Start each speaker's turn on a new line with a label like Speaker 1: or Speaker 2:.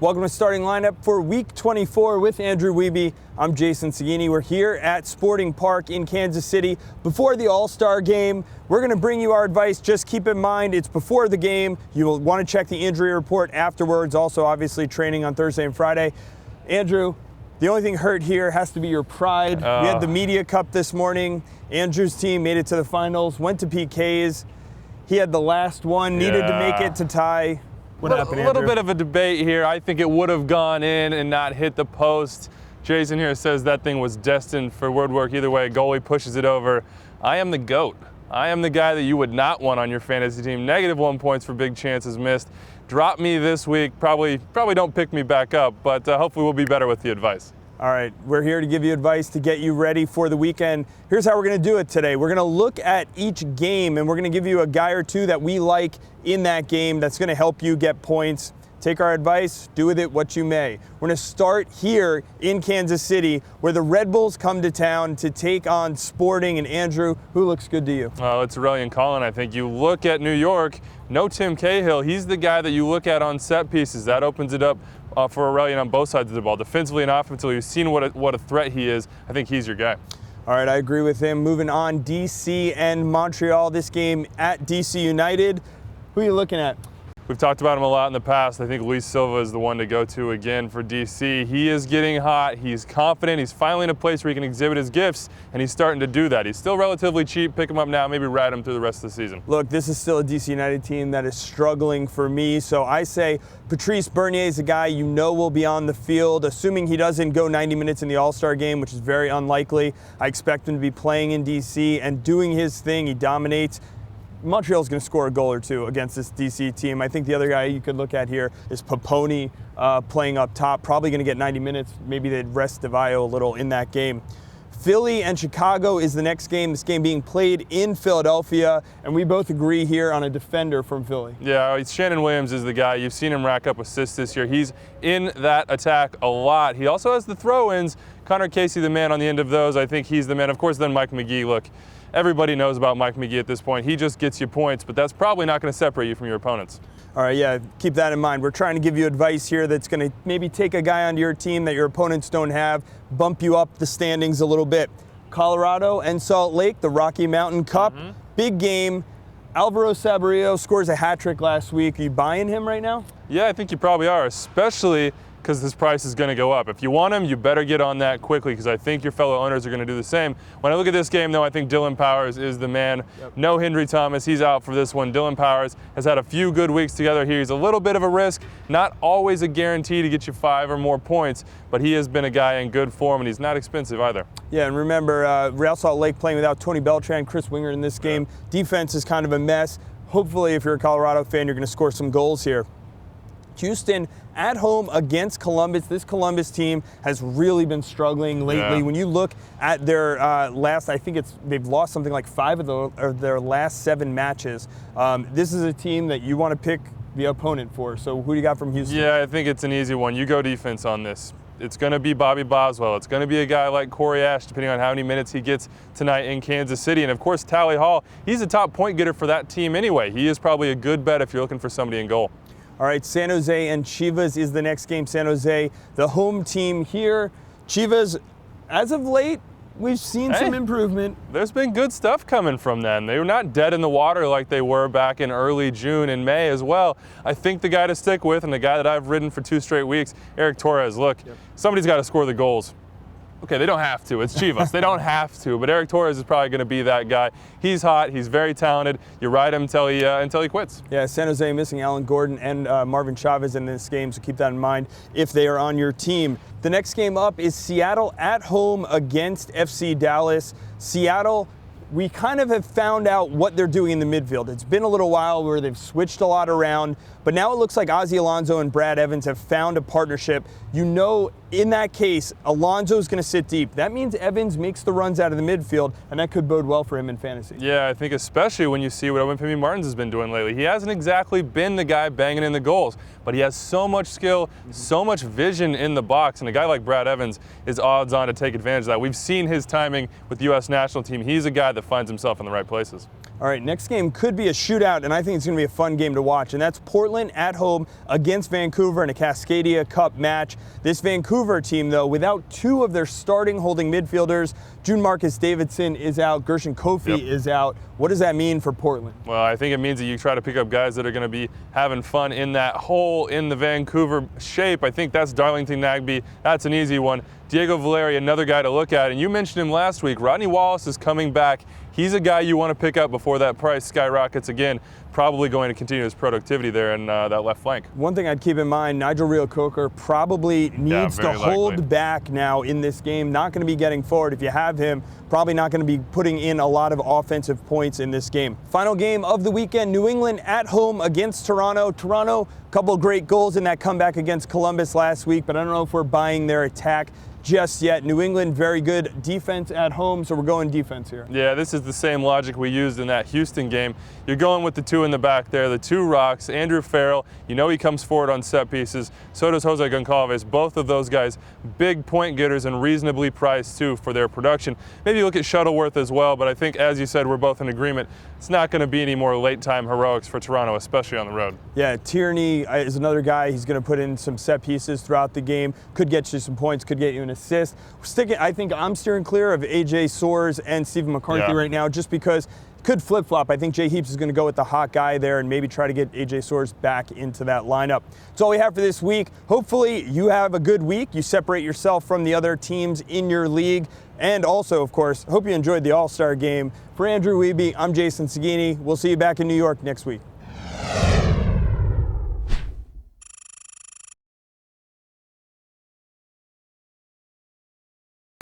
Speaker 1: Welcome to Starting Lineup for Week 24 with Andrew Wiebe. I'm Jason Saghini. We're here at Sporting Park in Kansas City before the All-Star game. We're going to bring you our advice. Just keep in mind it's before the game. You'll want to check the injury report afterwards. Also, obviously, training on Thursday and Friday. Andrew, the only thing hurt here has to be your pride. We had the Media Cup this morning. Andrew's team made it to the finals, went to PKs. He had the last one, needed to make it to tie. What happened, Andrew?
Speaker 2: A little bit of a debate here. I think it would have gone in and not hit the post. Jason here says that thing was destined for woodwork. Either way, goalie pushes it over. I am the GOAT. I am the guy that you would not want on your fantasy team. -1 points for big chances missed. Drop me this week. Probably don't pick me back up, but hopefully we'll be better with the advice.
Speaker 1: All right, we're here to give you advice to get you ready for the weekend. Here's how we're going to do it today. We're going to look at each game, and we're going to give you a guy or two that we like in that game that's going to help you get points. Take our advice, do with it what you may. We're going to start here in Kansas City, where the Red Bulls come to town to take on Sporting. And Andrew, who looks good to you?
Speaker 2: Oh, it's Aurelian Collin. I think you look at New York, no Tim Cahill. He's the guy that you look at on set pieces. That opens it up for Aurelian on both sides of the ball. Defensively and offensively, you've seen what a threat he is. I think he's your guy.
Speaker 1: All right, I agree with him. Moving on, DC and Montreal. This game at DC United. Who are you looking at?
Speaker 2: We've talked about him a lot in the past. I think Luis Silva is the one to go to again for DC. He is getting hot. He's confident. He's finally in a place where he can exhibit his gifts, and he's starting to do that. He's still relatively cheap. Pick him up now, maybe ride him through the rest of the season.
Speaker 1: Look, this is still a DC United team that is struggling for me, so I say Patrice Bernier is a guy you know will be on the field, assuming he doesn't go 90 minutes in the All-Star game, which is very unlikely. I expect him to be playing in DC and doing his thing. He dominates. Montreal's going to score a goal or two against this DC team. I think the other guy you could look at here is Paponi playing up top, probably going to get 90 minutes. Maybe they'd rest DeVio a little in that game. Philly and Chicago is the next game. This game being played in Philadelphia, and we both agree here on a defender from Philly.
Speaker 2: Yeah, Shannon Williams is the guy. You've seen him rack up assists this year. He's in that attack a lot. He also has the throw-ins. Connor Casey, the man on the end of those. I think he's the man. Of course, then Mike McGee. Look, everybody knows about Mike McGee at this point. He just gets you points, but that's probably not going to separate you from your opponents.
Speaker 1: All right, yeah, keep that in mind. We're trying to give you advice here that's going to maybe take a guy onto your team that your opponents don't have, bump you up the standings a little bit. Colorado and Salt Lake, the Rocky Mountain Cup, big game. Alvaro Saborio scores a hat trick last week. Are you buying him right now?
Speaker 2: Yeah, I think you probably are, especially because this price is going to go up. If you want him, you better get on that quickly, because I think your fellow owners are going to do the same. When I look at this game, though, I think Dylan Powers is the man. Yep. No Henry Thomas. He's out for this one. Dylan Powers has had a few good weeks together here. He's a little bit of a risk, not always a guarantee to get you 5 or more points, but he has been a guy in good form, and he's not expensive either. Yeah,
Speaker 1: and remember, Real Salt Lake playing without Tony Beltran, Chris Winger in this game. Yeah. Defense is kind of a mess. Hopefully, if you're a Colorado fan, you're going to score some goals here. Houston at home against Columbus. This Columbus team has really been struggling lately. Yeah. When you look at their last, I think they've lost something like 5 of their last 7 matches. This is a team that you want to pick the opponent for. So who do you got from Houston?
Speaker 2: Yeah, I think it's an easy one. You go defense on this. It's going to be Bobby Boswell. It's going to be a guy like Corey Ash, depending on how many minutes he gets tonight in Kansas City. And, of course, Tally Hall. He's a top point getter for that team anyway. He is probably a good bet if you're looking for somebody in goal.
Speaker 1: All right, San Jose and Chivas is the next game. San Jose, the home team here. Chivas, as of late, we've seen some improvement.
Speaker 2: There's been good stuff coming from them. They were not dead in the water like they were back in early June and May as well. I think the guy to stick with, and the guy that I've ridden for 2 straight weeks, Eric Torres. Look, somebody's got to score the goals. Okay, they don't have to. It's Chivas. They don't have to, but Eric Torres is probably going to be that guy. He's hot. He's very talented. You ride him until he quits.
Speaker 1: Yeah, San Jose missing Alan Gordon and Marvin Chavez in this game, so keep that in mind if they are on your team. The next game up is Seattle at home against FC Dallas. Seattle, we kind of have found out what they're doing in the midfield. It's been a little while where they've switched a lot around, but now it looks like Ozzie Alonso and Brad Evans have found a partnership. You know, in that case, Alonso is going to sit deep. That means Evans makes the runs out of the midfield, and that could bode well for him in fantasy.
Speaker 2: Yeah, I think especially when you see what Owen Martins has been doing lately. He hasn't exactly been the guy banging in the goals, but he has so much skill, so much vision in the box, and a guy like Brad Evans is odds on to take advantage of that. We've seen his timing with the U.S. national team. He's a guy that that finds himself in the right places.
Speaker 1: All right, next game could be a shootout, and I think it's going to be a fun game to watch, and that's Portland at home against Vancouver in a Cascadia Cup match. This Vancouver team, though, without two of their starting holding midfielders, June Marcus Davidson is out, Gershon Kofi is out. What does that mean for Portland? Well,
Speaker 2: I think it means that you try to pick up guys that are going to be having fun in that hole in the Vancouver shape. I think that's Darlington Nagbe. That's an easy one. Diego Valeri, another guy to look at. And you mentioned him last week. Rodney Wallace is coming back. He's a guy you want to pick up before that price skyrockets again. Probably going to continue his productivity there in that left flank.
Speaker 1: One thing I'd keep in mind, Nigel Reo-Coker probably needs to hold back now in this game. Not going to be getting forward. If you have him, probably not going to be putting in a lot of offensive points in this game. Final game of the weekend, New England at home against Toronto. Toronto, a couple of great goals in that comeback against Columbus last week, but I don't know if we're buying their attack just yet. New England, very good defense at home, so we're going defense here.
Speaker 2: Yeah, this is the same logic we used in that Houston game. You're going with the two in the back there, the two rocks. Andrew Farrell, you know he comes forward on set pieces. So does Jose Goncalves. Both of those guys, big point getters and reasonably priced too for their production. Maybe look at Shuttleworth as well, but I think, as you said, we're both in agreement. It's not going to be any more late-time heroics for Toronto, especially on the road.
Speaker 1: Yeah, Tierney is another guy. He's going to put in some set pieces throughout the game. Could get you some points, could get you an assist. I think I'm steering clear of AJ Soares and Stephen McCarthy right now, just because it could flip-flop. I think Jay Heaps is going to go with the hot guy there and maybe try to get AJ Soares back into that lineup. That's all we have for this week. Hopefully you have a good week. You separate yourself from the other teams in your league. And also, of course, hope you enjoyed the All-Star game. For Andrew Wiebe, I'm Jason Saghini. We'll see you back in New York next week.